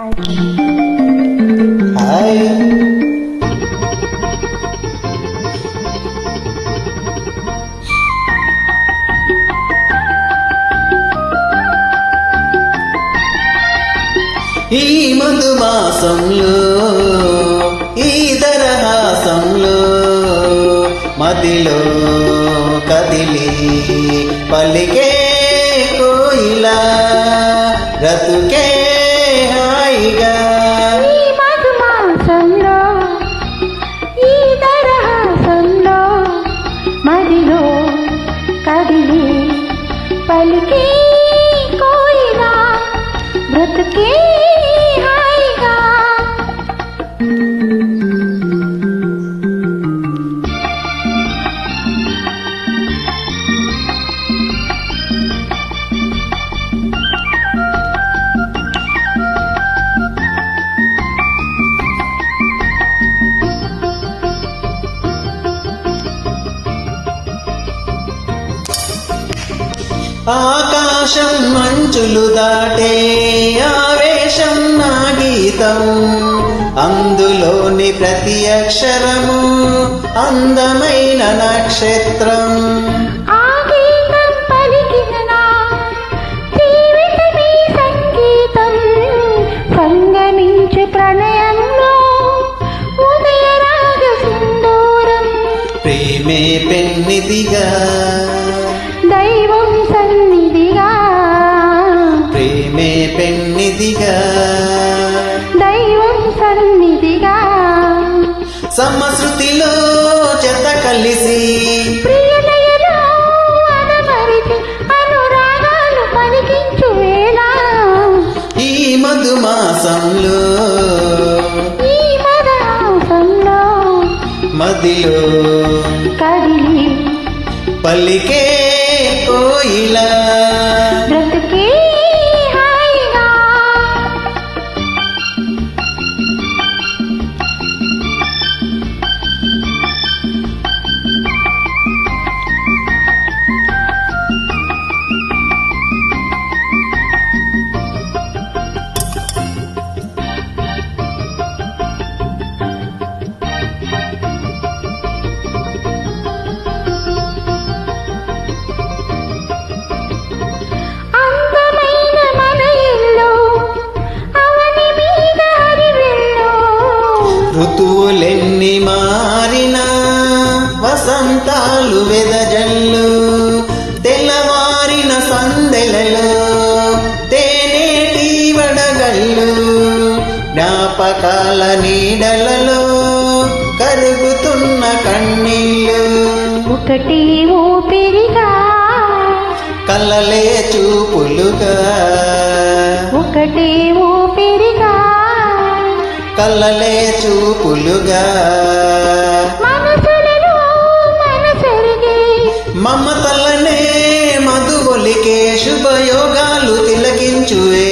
Hi. ఈ మధుమాసంలో ఈ దరహాసంలో మదిలో కదిలి పలికే కోయిలా బ్రతుకే హాయిగా. ఈ మధుమాసంలో ఈ దరహాసంలో మదిలో కదిలి పలికే కోయిలా బ్రతుకే హాయిగా. ఆకాశం మంచులు దాటే ఆవేశం నా గీతం, అందులోని ప్రతి అక్షరము అందమైన నక్షత్రం. ఆ గీతం పలికిన నా జీవితమే సంగీతం, సంగమించే ప్రణయంలో ఉదయరాగ సింధూరం. ప్రేమే పెన్నిదిగా దైవం సన్నిధిగా, ప్రేమే పెన్నిదిగా దైవం సన్నిధిగా. సమశృతిలో చెత్త కలిసి ప్రియలయలో అనమరిచి అనురాగాలు పలికించు వేళ, ఈ మధుమాసంలో ఈ మదహాసంలో మదిలో కదిలి పలికే కోయిలా బ్రతుకే హాయిగా. అందమైన మన ఇల్లు అవని మీద హరివిల్లు, ఋతువులెన్ని మారినా వసంతాలు వెదజల్లు, తెల్లవారిన సందెలలో తేనేటి వడగళ్ళు, జ్ఞాపకాల నీడలలో కరుగుతున్న కన్నీళ్ళు. ఒకటి ఊపిరిగా కలలే చూపులుగా, ఒకటి ఊపిరిగా కలలే చూపులుగా, మనసులలో మనసెరిగి మమతలనే మధువొలికే శుభయోగాలు తిలకించువే.